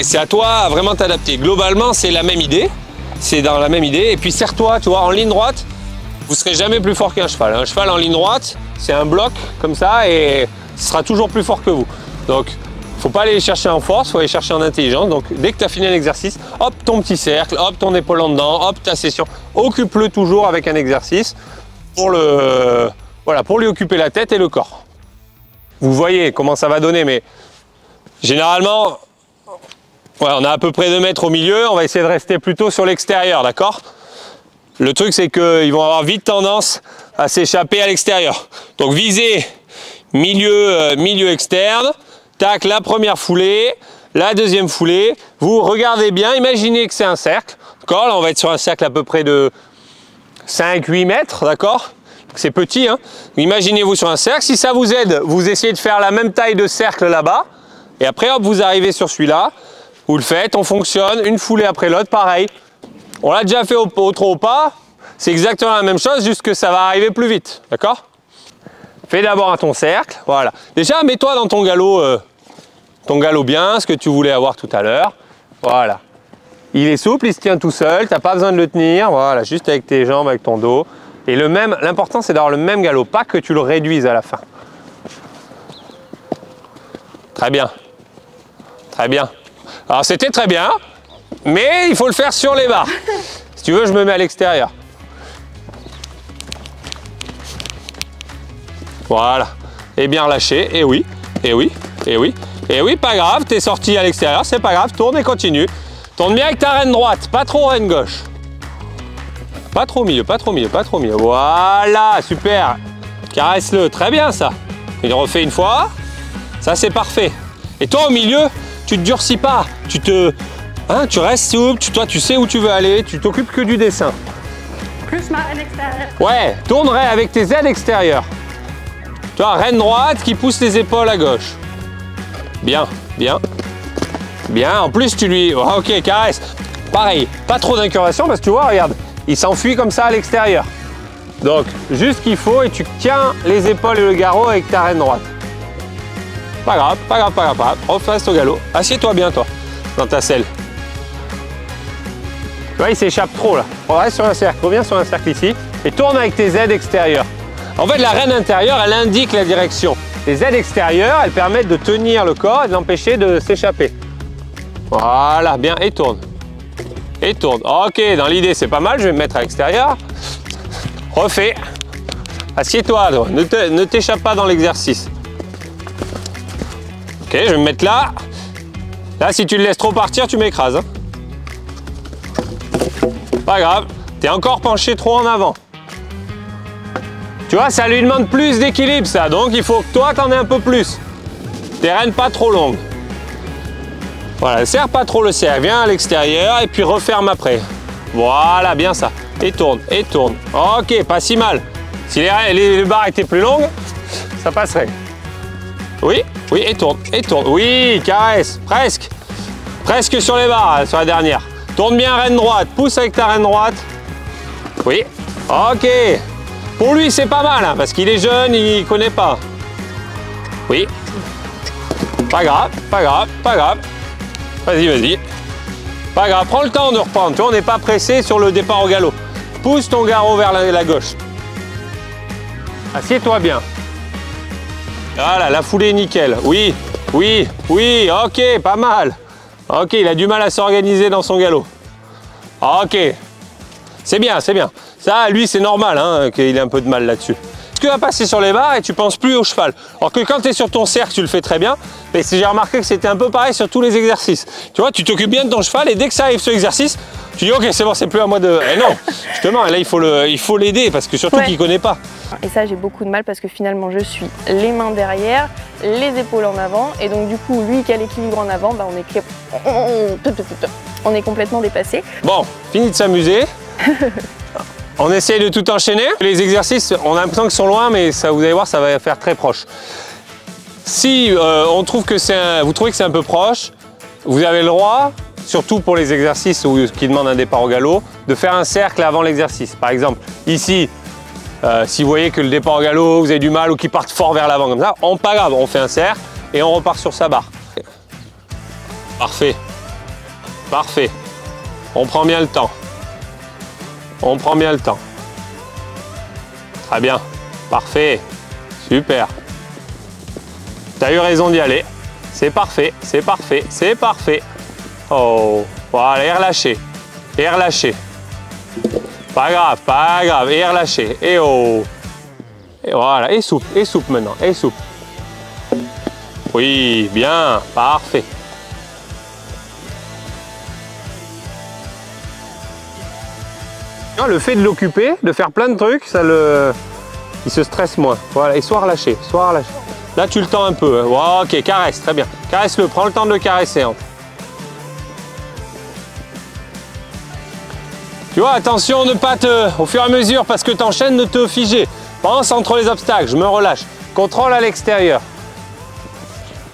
c'est à toi à vraiment t'adapter. Globalement, c'est la même idée. C'est dans la même idée. Et puis serre-toi, tu vois, en ligne droite, vous ne serez jamais plus fort qu'un cheval. Un cheval en ligne droite, c'est un bloc comme ça et ce sera toujours plus fort que vous. Donc, il ne faut pas aller chercher en force, il faut aller chercher en intelligence. Donc, dès que tu as fini un exercice, hop, ton petit cercle, hop, ton épaule en dedans, hop, ta session. Occupe-le toujours avec un exercice pour lui occuper la tête et le corps. Vous voyez comment ça va donner, mais généralement, ouais, on a à peu près 2 mètres au milieu. On va essayer de rester plutôt sur l'extérieur, d'accord? Le truc, c'est qu'ils vont avoir vite tendance à s'échapper à l'extérieur. Donc, visez milieu externe. Tac, la première foulée, la deuxième foulée. Vous regardez bien, imaginez que c'est un cercle. D'accord? Là, on va être sur un cercle à peu près de 5-8 mètres, d'accord? C'est petit, hein? Imaginez-vous sur un cercle. Si ça vous aide, vous essayez de faire la même taille de cercle là-bas. Et après, hop, vous arrivez sur celui-là. Vous le faites, on fonctionne, une foulée après l'autre, pareil. On l'a déjà fait au trot au pas. C'est exactement la même chose, juste que ça va arriver plus vite. D'accord? Fais d'abord ton cercle. Voilà. Déjà, mets-toi dans ton galop bien, ce que tu voulais avoir tout à l'heure. Voilà. Il est souple, il se tient tout seul. Tu n'as pas besoin de le tenir. Voilà, juste avec tes jambes, avec ton dos. Et l'important, c'est d'avoir le même galop, pas que tu le réduises à la fin. Très bien. Très bien. Alors, c'était très bien, mais il faut le faire sur les barres. Si tu veux, je me mets à l'extérieur. Voilà. Et bien relâché. Et oui. Et oui. Et oui. Et oui, pas grave. T'es sorti à l'extérieur. C'est pas grave. Tourne et continue. Tourne bien avec ta reine droite. Pas trop reine gauche. Pas trop milieu. Pas trop milieu. Pas trop milieu. Voilà. Super. Caresse-le. Très bien ça. Il refait une fois. Ça, c'est parfait. Et toi, au milieu, tu te durcis pas. Tu restes souple. Toi, tu sais où tu veux aller. Tu t'occupes que du dessin. Plus ma reine extérieure. Ouais. Tournerai avec tes ailes extérieures. Tu vois, reine droite qui pousse les épaules à gauche. Bien, bien. Bien, en plus tu lui... Oh, ok, caresse. Pareil, pas trop d'incurvation parce que tu vois, regarde, il s'enfuit comme ça à l'extérieur. Donc, juste ce qu'il faut et tu tiens les épaules et le garrot avec ta reine droite. Pas grave, pas grave, pas grave, pas grave. Refasse au galop. Assieds-toi bien, toi, dans ta selle. Tu vois, il s'échappe trop là. Reste sur un cercle, reviens sur un cercle ici et tourne avec tes aides extérieures. En fait, la reine intérieure, elle indique la direction. Les ailes extérieures, elles permettent de tenir le corps et de l'empêcher de s'échapper. Voilà, bien, et tourne. Et tourne. Ok, dans l'idée, c'est pas mal, je vais me mettre à l'extérieur. Refais. Assieds-toi, ne t'échappe pas dans l'exercice. Ok, je vais me mettre là. Là, si tu le laisses trop partir, tu m'écrases. Hein. Pas grave, t'es encore penché trop en avant. Tu vois, ça lui demande plus d'équilibre, ça. Donc, il faut que toi, t'en aies un peu plus. Tes rênes pas trop longues. Voilà, serre pas trop le cercle. Viens à l'extérieur et puis referme après. Voilà, bien ça. Et tourne, et tourne. Ok, pas si mal. Si les barres étaient plus longues, ça passerait. Oui, oui, et tourne, et tourne. Oui, caresse, presque. Presque sur les barres, sur la dernière. Tourne bien reine droite. Pousse avec ta reine droite. Oui, ok. Pour lui, c'est pas mal, hein, parce qu'il est jeune, il connaît pas. Oui. Pas grave, pas grave, pas grave. Vas-y, vas-y. Pas grave, prends le temps de reprendre. Tu vois, on n'est pas pressé sur le départ au galop. Pousse ton garrot vers la gauche. Assieds-toi bien. Voilà, la foulée est nickel. Oui, oui, oui, ok, pas mal. Ok, il a du mal à s'organiser dans son galop. Ok. C'est bien, c'est bien. Ça, lui, c'est normal hein, qu'il ait un peu de mal là-dessus. Tu vas passer sur les barres et tu penses plus au cheval. Alors que quand tu es sur ton cercle, tu le fais très bien. Mais j'ai remarqué que c'était un peu pareil sur tous les exercices. Tu vois, tu t'occupes bien de ton cheval et dès que ça arrive sur l'exercice, tu dis ok, c'est bon, c'est plus à moi de... Eh non, justement, là, il faut l'aider parce que surtout qu'il ne connaît pas. Et ça, j'ai beaucoup de mal parce que finalement, je suis les mains derrière, les épaules en avant. Et donc, du coup, lui qui a l'équilibre en avant, bah, on est complètement dépassé. Bon, fini de s'amuser. On essaye de tout enchaîner. Les exercices, on a l'impression qu'ils sont loin, mais ça, vous allez voir, ça va faire très proche. Si on trouve que vous trouvez que c'est un peu proche, vous avez le droit, surtout pour les exercices qui demandent un départ au galop, de faire un cercle avant l'exercice. Par exemple, ici, si vous voyez que le départ au galop, vous avez du mal ou qu'il parte fort vers l'avant comme ça, pas grave, on fait un cercle et on repart sur sa barre. Parfait. Parfait. On prend bien le temps. On prend bien le temps. Très bien. Parfait. Super. T'as eu raison d'y aller. C'est parfait, c'est parfait, c'est parfait. Oh, voilà, et relâchez. Et relâchez. Pas grave, et relâchez. Et oh. Et voilà, et souple maintenant, et souple. Oui, bien, parfait. Le fait de l'occuper, de faire plein de trucs, il se stresse moins. Voilà, et sois relâché, sois relâché. Là, tu le tends un peu. Hein. Ok, caresse, très bien. Caresse-le, prends le temps de le caresser. Hein. Tu vois, attention, ne pas au fur et à mesure, parce que tu enchaînes, ne te figer. Pense entre les obstacles, je me relâche. Contrôle à l'extérieur.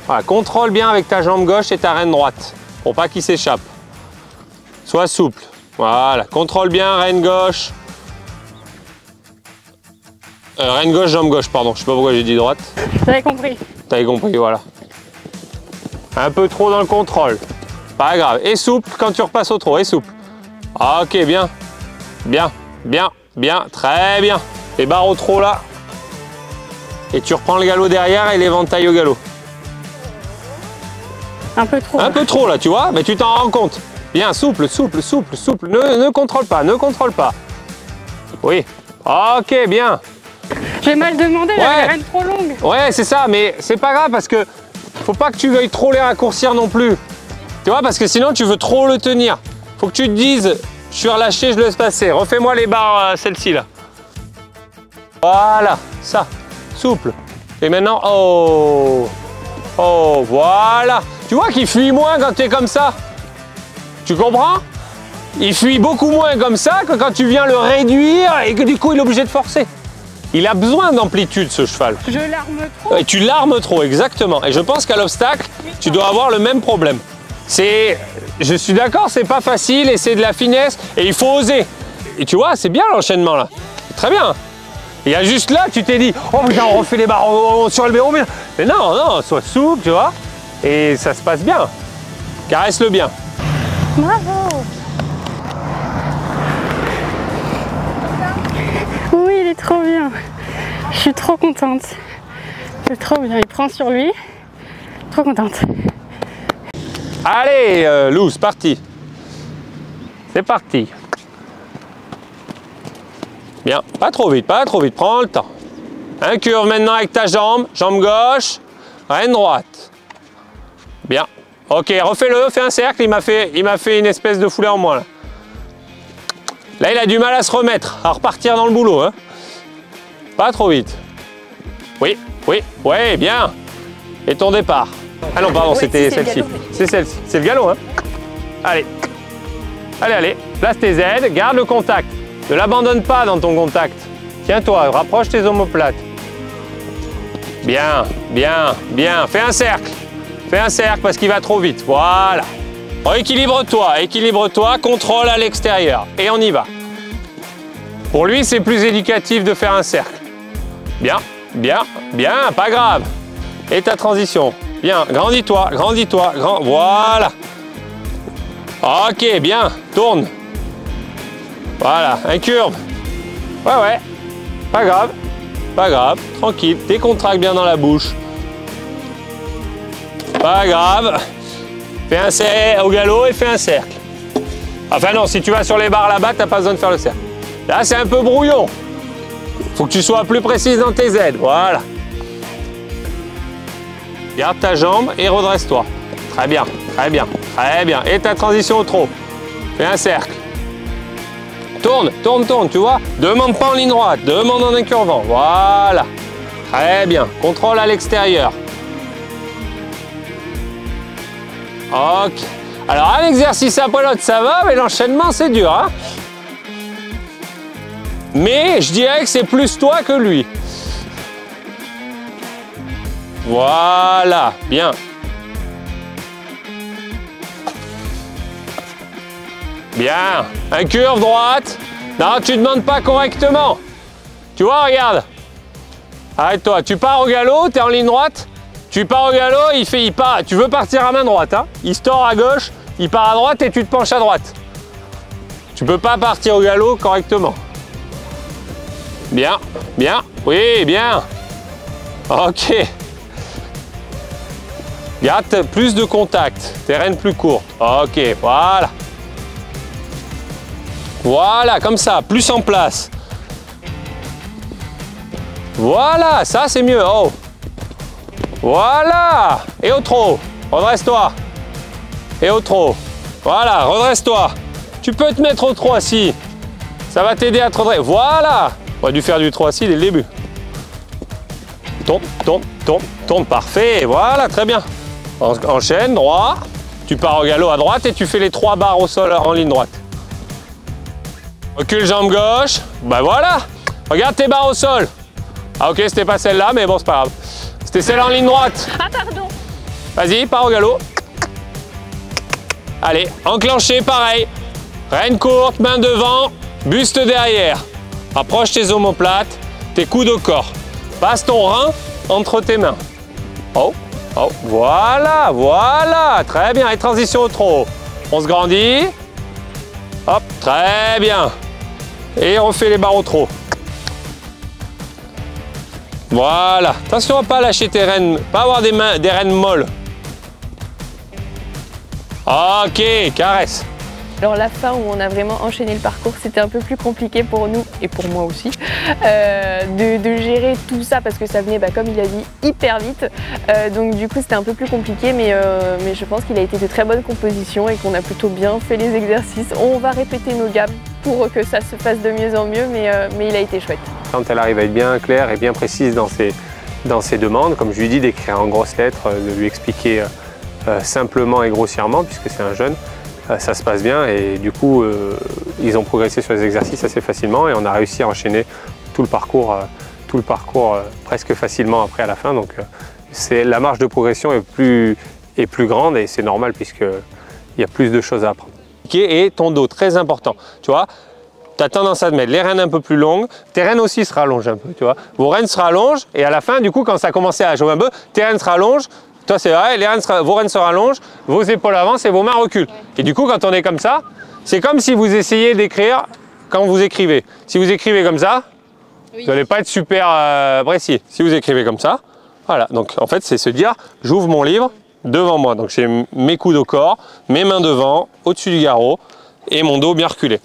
Voilà, contrôle bien avec ta jambe gauche et ta reine droite, pour pas qu'il s'échappe. Sois souple. Voilà, contrôle bien, reine gauche. Reine gauche, jambe gauche, pardon. Je sais pas pourquoi j'ai dit droite. J'avais compris. T'avais compris, voilà. Un peu trop dans le contrôle. Pas grave. Et souple quand tu repasses au trot. Et souple. Ok, bien. Bien, bien, bien. Très bien. Les barres au trot là. Et tu reprends le galop derrière et l'éventail au galop. Un peu trop. Un peu trop là, tu vois, mais tu t'en rends compte. Bien, souple, souple, souple, souple. Ne contrôle pas, ne contrôle pas. Oui. Ok, bien. J'ai mal demandé, Ouais. la reine trop longue. Ouais, c'est ça, mais c'est pas grave parce que faut pas que tu veuilles trop les raccourcir non plus. Tu vois, parce que sinon tu veux trop le tenir. Faut que tu te dises, je suis relâché, je le laisse passer. Refais-moi les barres, celle-ci là. Voilà, ça, souple. Et maintenant, oh, oh, voilà. Tu vois qu'il fuit moins quand tu es comme ça. Tu comprends? Il fuit beaucoup moins comme ça que quand tu viens le réduire et que du coup il est obligé de forcer. Il a besoin d'amplitude ce cheval. Je l'arme trop. Et tu l'armes trop, exactement. Et je pense qu'à l'obstacle, tu dois avoir le même problème. Je suis d'accord, c'est pas facile et c'est de la finesse et il faut oser. Et tu vois, c'est bien l'enchaînement là. Très bien. Il y a juste là, tu t'es dit, oh putain, on refait les barres, on sur le béron bien. Mais non, non, sois souple, tu vois. Et ça se passe bien. Caresse-le bien. Bravo. Oui, il est trop bien. Je suis trop contente. C'est trop bien. Il prend sur lui. Trop contente. Allez, Lou, c'est parti. C'est parti. Bien, pas trop vite, prends le temps. Un curve maintenant avec ta jambe, jambe gauche, reine droite. Bien. Ok, refais-le, fais un cercle, il m'a fait une espèce de foulée en moins là. Là, il a du mal à se remettre, à repartir dans le boulot. Hein. Pas trop vite. Oui, oui, ouais, bien. Et ton départ. Ah non, pardon, c'était celle-ci. C'est celle-ci, c'est le galop. Hein. Allez. Allez, allez, place tes aides, garde le contact. Ne l'abandonne pas dans ton contact. Tiens-toi, rapproche tes omoplates. Bien, bien, bien. Fais un cercle. Fais un cercle parce qu'il va trop vite. Voilà. Équilibre-toi, contrôle à l'extérieur. Et on y va. Pour lui, c'est plus éducatif de faire un cercle. Bien, bien, bien, pas grave. Et ta transition. Bien, grandis-toi, grandis-toi, voilà. Ok, bien, tourne. Voilà, un curve. Ouais, ouais, pas grave, tranquille. Décontracte bien dans la bouche. Pas grave. Fais un cercle au galop et fais un cercle. Enfin non, si tu vas sur les barres là-bas, t'as pas besoin de faire le cercle. Là, c'est un peu brouillon. Faut que tu sois plus précise dans tes aides, voilà. Garde ta jambe et redresse-toi. Très bien, très bien, très bien. Et ta transition au trot. Fais un cercle. Tourne, tourne, tourne, tu vois. Demande pas en ligne droite, demande en incurvant. Voilà. Très bien. Contrôle à l'extérieur. Ok. Alors, un exercice après l'autre, ça va, mais l'enchaînement, c'est dur. Hein, mais je dirais que c'est plus toi que lui. Voilà. Bien. Bien. Un curve droite. Non, tu ne demandes pas correctement. Tu vois, regarde. Arrête-toi. Tu pars au galop, tu es en ligne droite. Tu pars au galop, il part. Tu veux partir à main droite. Hein. Il se tord à gauche, il part à droite et tu te penches à droite. Tu peux pas partir au galop correctement. Bien, bien. Oui, bien. Ok. Garde plus de contact. Tes rênes plus courtes. Ok, voilà. Voilà, comme ça, plus en place. Voilà, ça c'est mieux. Oh. Voilà. Et au trot. Redresse-toi. Et au trot. Voilà, redresse-toi. Tu peux te mettre au trot assis. Ça va t'aider à te redresser. Voilà. On aurait dû faire du trot assis dès le début. Tourne, tourne, tourne, tourne. Parfait. Voilà, très bien. Enchaîne, droit. Tu pars au galop à droite et tu fais les 3 barres au sol en ligne droite. Recule jambe gauche. Ben voilà. Regarde tes barres au sol. Ah ok, c'était pas celle-là, mais bon, c'est pas grave. C'était celle en ligne droite. Ah pardon. Vas-y, pars au galop. Allez, enclenché, pareil. Rêne courte, main devant, buste derrière. Approche tes omoplates, tes coudes au corps. Passe ton rein entre tes mains. Oh, oh, voilà, voilà. Très bien. Et transition au trot. On se grandit. Hop, très bien. Et on fait les barres au trot. Voilà. Attention à ne pas lâcher tes rênes, pas avoir des rênes molles. Ok, caresse. Alors la fin où on a vraiment enchaîné le parcours, c'était un peu plus compliqué pour nous et pour moi aussi de gérer tout ça parce que ça venait, comme il a dit, hyper vite. Donc du coup c'était un peu plus compliqué, mais je pense qu'il a été de très bonne composition et qu'on a plutôt bien fait les exercices. On va répéter nos gammes pour que ça se fasse de mieux en mieux, mais il a été chouette. Quand elle arrive à être bien claire et bien précise dans ses demandes, comme je lui dis, d'écrire en grosses lettres, de lui expliquer simplement et grossièrement, puisque c'est un jeune, ça se passe bien et du coup ils ont progressé sur les exercices assez facilement et on a réussi à enchaîner tout le parcours presque facilement après à la fin. Donc la marge de progression est plus grande et c'est normal puisqu'il y a plus de choses à apprendre. Et ton dos, très important, tu vois, tu as tendance à te mettre les rênes un peu plus longues, tes rênes aussi se rallongent un peu, tu vois. Vos rênes se rallongent et à la fin, du coup, quand ça a commencé à jouer un peu, tes rênes se rallongent. Toi, c'est vrai, vos rênes se rallongent, vos épaules avancent et vos mains reculent. Et du coup, quand on est comme ça, c'est comme si vous essayez d'écrire quand vous écrivez. Si vous écrivez comme ça, vous n'allez pas être super précis. Si vous écrivez comme ça, voilà. Donc, en fait, c'est se dire, j'ouvre mon livre devant moi. Donc, j'ai mes coudes au corps, mes mains devant, au-dessus du garrot et mon dos bien reculé.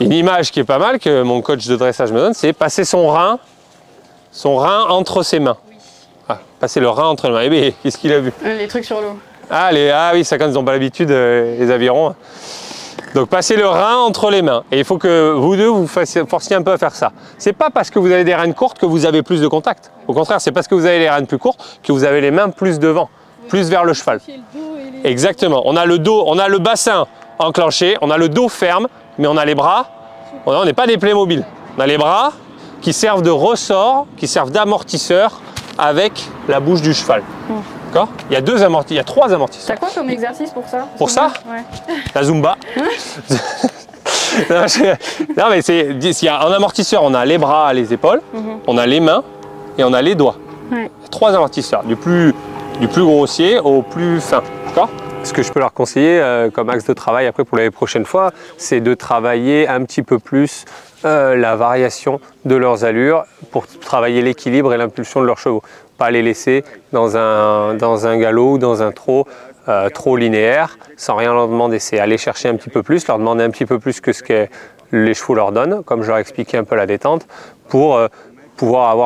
Une image qui est pas mal, que mon coach de dressage me donne, c'est passer son rein entre ses mains. Ah, passer le rein entre les mains. Eh bien, qu'est-ce qu'il a vu? Les trucs sur l'eau. Ah oui, ça quand ils n'ont pas l'habitude, les avirons. Donc passez le rein entre les mains. Et il faut que vous deux vous forciez un peu à faire ça. C'est pas parce que vous avez des rênes courtes que vous avez plus de contact. Au contraire, c'est parce que vous avez les rênes plus courtes que vous avez les mains plus devant, plus vers le cheval. Exactement. On a le dos, on a le bassin enclenché, on a le dos ferme, mais on a les bras. On n'est pas des Playmobil. On a les bras qui servent de ressort, qui servent d'amortisseur avec la bouche du cheval. D'accord ? Il y a 3 amortisseurs. T'as quoi comme exercice pour ça? Pour ça ? Ouais. La Zumba. Non, mais en amortisseur, on a les bras, les épaules, on a les mains et on a les doigts. Ouais. 3 amortisseurs, du plus grossier au plus fin. D'accord ? Ce que je peux leur conseiller comme axe de travail après pour les prochaines fois, c'est de travailler un petit peu plus la variation de leurs allures pour travailler l'équilibre et l'impulsion de leurs chevaux. Pas les laisser dans un galop ou dans un trot trop linéaire sans rien leur demander. C'est aller chercher un petit peu plus, leur demander un petit peu plus que ce que les chevaux leur donnent, comme je leur ai expliqué un peu la détente, pour pouvoir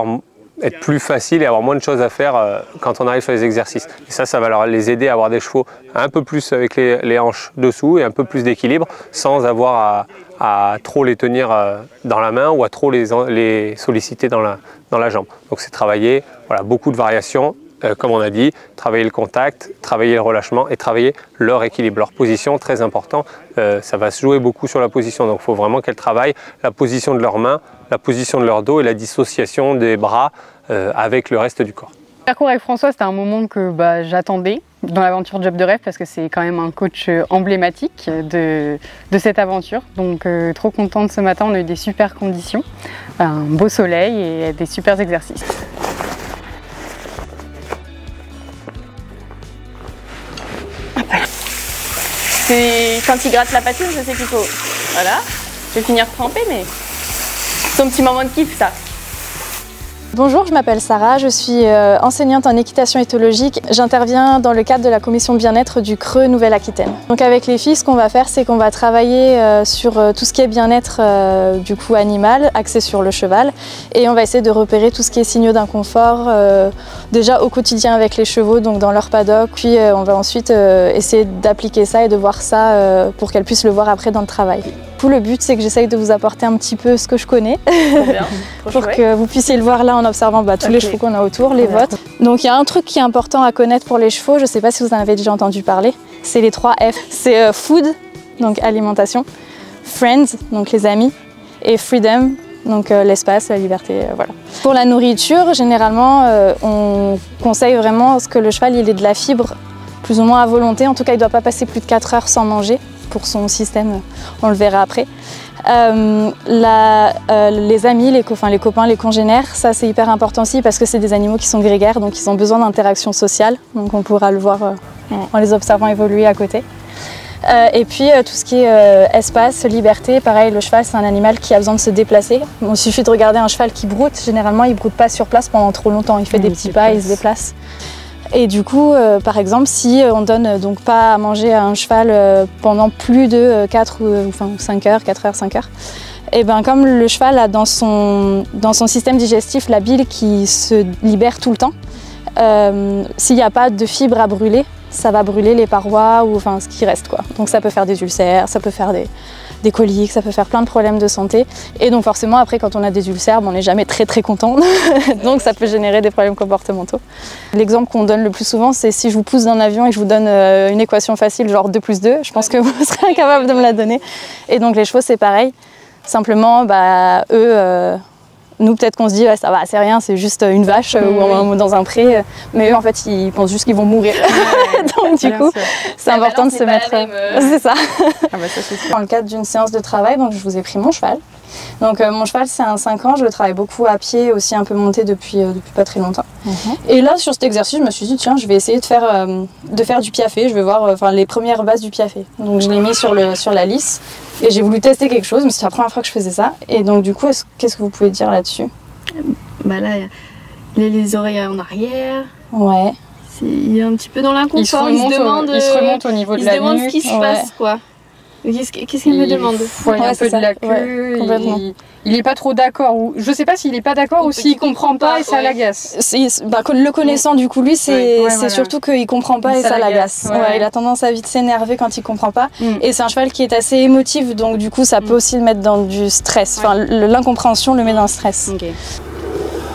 être plus facile et avoir moins de choses à faire quand on arrive sur les exercices. Et ça va les aider à avoir des chevaux un peu plus avec les hanches dessous et un peu plus d'équilibre sans avoir à trop les tenir dans la main ou à trop les solliciter dans la jambe. Donc c'est travailler beaucoup de variations, comme on a dit, travailler le contact, travailler le relâchement et travailler leur équilibre, leur position, très important. Ça va se jouer beaucoup sur la position, donc il faut vraiment qu'elles travaillent la position de leurs mains, la position de leur dos et la dissociation des bras avec le reste du corps. Le parcours avec François, c'était un moment que j'attendais dans l'aventure Job de rêve parce que c'est quand même un coach emblématique de cette aventure. Donc trop contente ce matin, on a eu des super conditions, un beau soleil et des super exercices. C'est quand il gratte la patine, je sais qu'il faut. Voilà, je vais finir trempée, mais c'est un petit moment de kiff ça. Bonjour, je m'appelle Sarah, je suis enseignante en équitation éthologique. J'interviens dans le cadre de la commission bien-être du Creux Nouvelle-Aquitaine. Donc avec les filles, ce qu'on va faire, c'est qu'on va travailler sur tout ce qui est bien-être du coup animal, axé sur le cheval. Et on va essayer de repérer tout ce qui est signaux d'inconfort, déjà au quotidien avec les chevaux, donc dans leur paddock. Puis on va ensuite essayer d'appliquer ça et de voir ça pour qu'elles puissent le voir après dans le travail. Le but, c'est que j'essaye de vous apporter un petit peu ce que je connais pour que vous puissiez le voir là en observant tous les chevaux qu'on a autour, les vôtres. Donc il y a un truc qui est important à connaître pour les chevaux, je ne sais pas si vous en avez déjà entendu parler, c'est les 3 F. C'est food, donc alimentation, friends, donc les amis, et freedom, donc l'espace, la liberté, voilà. Pour la nourriture, généralement, on conseille vraiment à ce que le cheval il ait de la fibre, plus ou moins à volonté. En tout cas, il ne doit pas passer plus de 4 heures sans manger. pour son système, on le verra après. Les amis, les copains, les congénères, ça c'est hyper important aussi parce que c'est des animaux qui sont grégaires, donc ils ont besoin d'interaction sociale, donc on pourra le voir en les observant évoluer à côté. Et puis tout ce qui est espace, liberté, pareil, le cheval c'est un animal qui a besoin de se déplacer. Bon, il suffit de regarder un cheval qui broute, généralement il ne broute pas sur place pendant trop longtemps, il fait des petits pas, il se déplace. Et du coup, par exemple, si on donne donc pas à manger à un cheval pendant plus de 5 heures, 4 heures, 5 heures, et ben comme le cheval a dans son système digestif la bile qui se libère tout le temps, s'il n'y a pas de fibres à brûler, ça va brûler les parois ou ce qui reste quoi. Donc ça peut faire des ulcères, ça peut faire des coliques, ça peut faire plein de problèmes de santé. Et donc forcément après quand on a des ulcères, on n'est jamais très content. Donc ça peut générer des problèmes comportementaux. L'exemple qu'on donne le plus souvent, c'est si je vous pousse d'un avion et que je vous donne une équation facile, genre 2 + 2, je pense que vous serez incapable de me la donner. Et donc les chevaux c'est pareil. Simplement, eux, nous peut-être qu'on se dit ça va, c'est rien, c'est juste une vache ou dans un pré, mais eux en fait ils pensent juste qu'ils vont mourir. Donc du coup, c'est important de se mettre. C'est ça. Ah bah, ça c'est dans le cadre d'une séance de travail, donc je vous ai pris mon cheval. Donc mon cheval c'est un 5 ans, je le travaille beaucoup à pied, aussi un peu monté depuis pas très longtemps. Et là sur cet exercice, je me suis dit tiens, je vais essayer de faire du piafé, je vais voir les premières bases du piafé. Donc je l'ai mis sur la lisse. Et j'ai voulu tester quelque chose, mais c'est la première fois que je faisais ça. Et donc du coup, qu'est-ce que vous pouvez dire là-dessus? Bah là, il a les oreilles en arrière. Ouais. Il est un petit peu dans l'inconfort. Il se remonte au niveau de la nuque. Il se demande ce qui se passe, quoi. Qu'est-ce qu'il me demande? Il y a un peu de la queue. Complètement. Il n'est pas trop d'accord. Je sais pas s'il n'est pas d'accord ou s'il comprend pas et ça l'agace. Le connaissant du coup lui c'est surtout qu'il comprend pas et ça l'agace. Il a tendance à vite s'énerver quand il comprend pas. Et c'est un cheval qui est assez émotif, donc du coup ça peut aussi le mettre dans du stress. L'incompréhension le met dans le stress. Okay.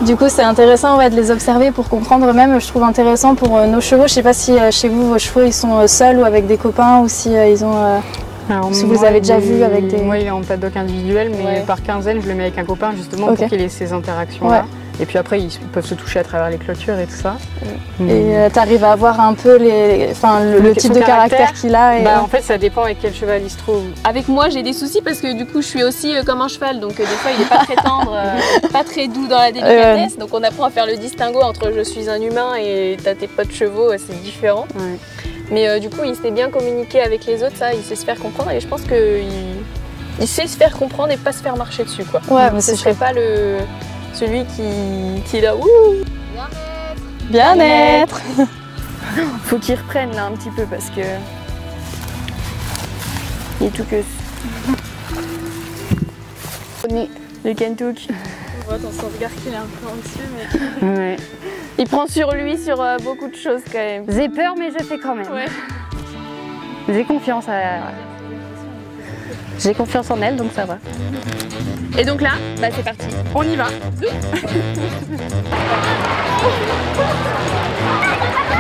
Du coup c'est intéressant de les observer pour comprendre même. Je trouve intéressant pour nos chevaux. Je sais pas si chez vous vos chevaux ils sont seuls ou avec des copains ou si ils ont. Alors, si vous les avez déjà vus avec des... Moi il est en paddock individuel mais par quinzaine je le mets avec un copain justement pour qu'il ait ces interactions là. Et puis après ils peuvent se toucher à travers les clôtures et tout ça. Et tu arrives à voir un peu le type de caractère qu'il a En fait ça dépend avec quel cheval il se trouve. Avec moi j'ai des soucis parce que du coup je suis aussi comme un cheval, donc des fois il n'est pas très tendre, pas très doux dans la délicatesse. Donc on apprend à faire le distinguo entre je suis un humain et t'as tes potes chevaux, c'est différent. Mais du coup, il sait bien communiquer avec les autres, ça, il sait se faire comprendre et je pense qu'il sait se faire comprendre et pas se faire marcher dessus, quoi. Ouais, mais ce serait pas celui qui est là, ouh, bien-être. Faut qu'il reprenne là un petit peu parce que il est tout que. Le Kentuck. On voit dans son regard qu'il est un peu anxieux, mais. Ouais. Il prend sur lui sur beaucoup de choses quand même. J'ai peur mais je fais quand même. Ouais. J'ai confiance en elle donc ça va. Et donc là, c'est parti. On y va.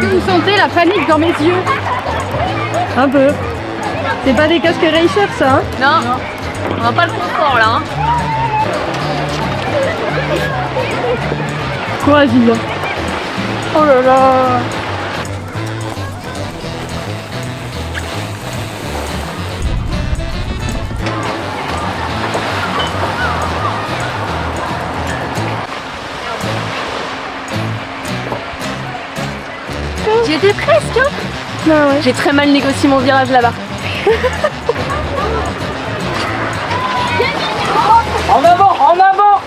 Vous sentez la panique dans mes yeux? Un peu. C'est pas des casques racer ça hein? Non. On n'a pas le confort là. Courage Lisa. Oh là là. J'y étais presque hein. Ah ouais. J'ai très mal négocié mon virage là-bas. En avant, en avant.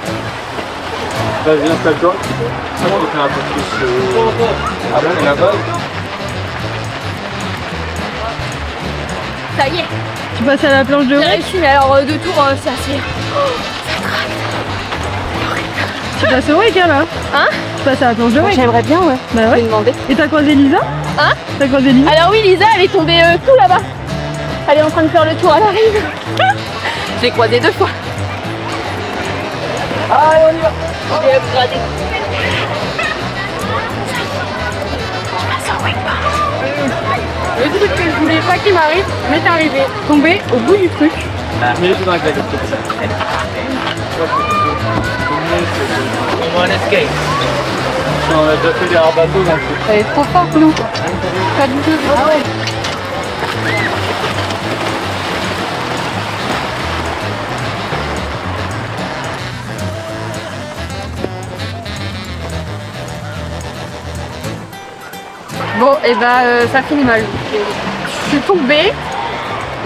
Vas-y, installe-toi. Ça va faire un peu plus. Ah bon, là-bas. Ça y est. Tu passes à la planche de J'ai réussi, mais alors deux tours, c'est assez. Tu passes au wake là? Hein? Tu passes à la planche de wake? J'aimerais bien, ouais. Bah ouais. Je vais demander. Et t'as croisé Lisa? Hein? T'as croisé Lisa? Alors oui, Lisa, elle est tombée tout là-bas. Elle est en train de faire le tour, elle arrive. Je l'ai croisée 2 fois. Allez, on y va. Je l'ai upgradé. Le truc que je voulais pas qu'il m'arrive m'est arrivé. Tomber au bout du truc. Mais c'est dans la claque. On va un escape. On a déjà fait des rabateaux dans le truc. Elle est trop forte, nous. Pas du tout. Ah ouais. et ça finit mal. Je suis tombée,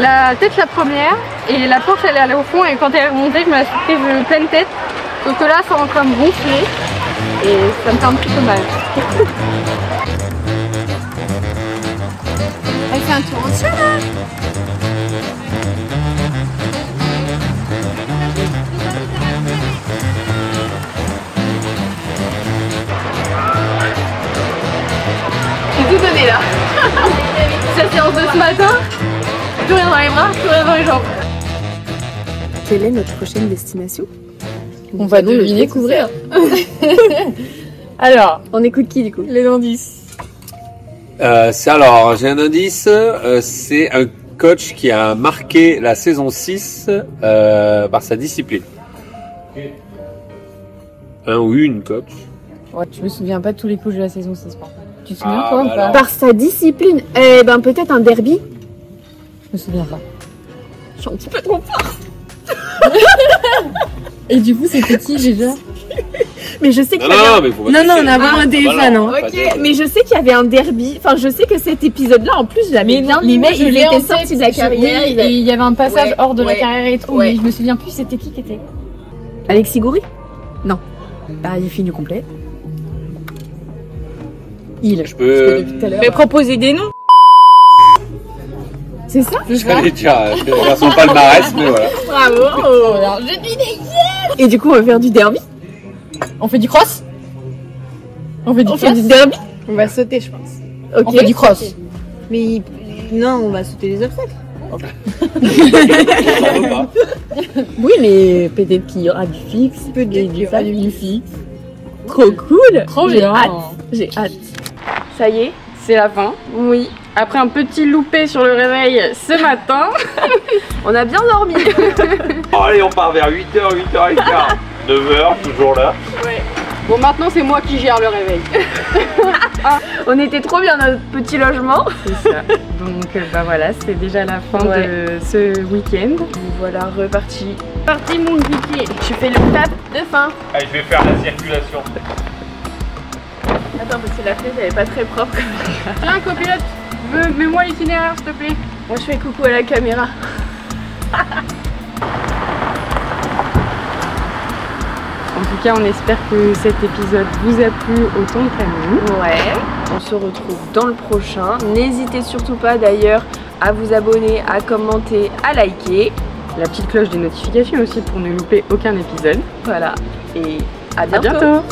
la tête la première, et la planche elle est allée au fond, et quand elle est remontée, je me suis prise pleine tête. Donc là, ça a comme gonflé, et ça me fait un petit peu mal. Elle fait un tour entier là. J'ai tout donné là. Cette séance de ce matin, plus rien dans les bras, plus rien dans les jambes. Quelle est notre prochaine destination? On va deviner couvrir. Alors, on écoute qui du coup? Les indices. Alors, j'ai un indice, c'est un coach qui a marqué la saison 6 par sa discipline. Un ou une coach. Ouais, je me souviens pas de tous les coups de la saison 6 par contre. Tu te souviens Ah, toi ou bah pas? alors. Par sa discipline, peut-être un derby. Je me souviens pas. Je suis un petit peu trop fort. Et du coup, c'était qui déjà? Mais je sais qu'il Non, y avait non, un... mais faut pas Non, tricher. on a vraiment un téléphone. Hein. Pas Ok, de- mais je sais qu'il y avait un derby. Enfin, je sais que cet épisode-là, en plus, je l'avais bien les aimé. mecs, Ils étaient sortis de la carrière. Oui, et il y avait un passage Ouais, hors de la ouais, carrière et tout, ouais. mais je me souviens plus c'était qui était. Alexis Goury? Non. Bah, il finit complet. Je peux. Mais proposer des noms. C'est ça? J'allais dire, je regarde son palmarès, mais voilà. Bravo. Et du coup, on va faire du derby. On fait du cross? On fait du On cross? fait du derby. On va sauter, je pense. Ok. On fait du cross. Mais non, on va sauter les obstacles. Ça va pas. Oui, mais peut-être qu'il y aura du fixe. Peut-être qu'il y aura du fixe. Trop cool. Trop J'ai bien. hâte. J'ai hâte. Ça y est, c'est la fin. Oui. Après un petit loupé sur le réveil ce matin, On a bien dormi. Bon, allez, on part vers 8h, 8h15. 9h, toujours là. bon maintenant c'est moi qui gère le réveil. On était trop bien dans notre petit logement. C'est ça. Donc voilà, c'est déjà la fin Ouais. de ce week-end. Voilà, reparti. Parti mon Kiki. Je fais le tap de fin. Allez, je vais faire la circulation. Attends, parce que la fenêtre elle est pas très propre. Tiens copilote, mets-moi l'itinéraire s'il te plaît. Moi je fais coucou à la caméra. En tout cas, on espère que cet épisode vous a plu autant qu'à nous. Ouais. On se retrouve dans le prochain. N'hésitez surtout pas d'ailleurs à vous abonner, à commenter, à liker. La petite cloche des notifications aussi pour ne louper aucun épisode. Voilà. Et à À bientôt. bientôt.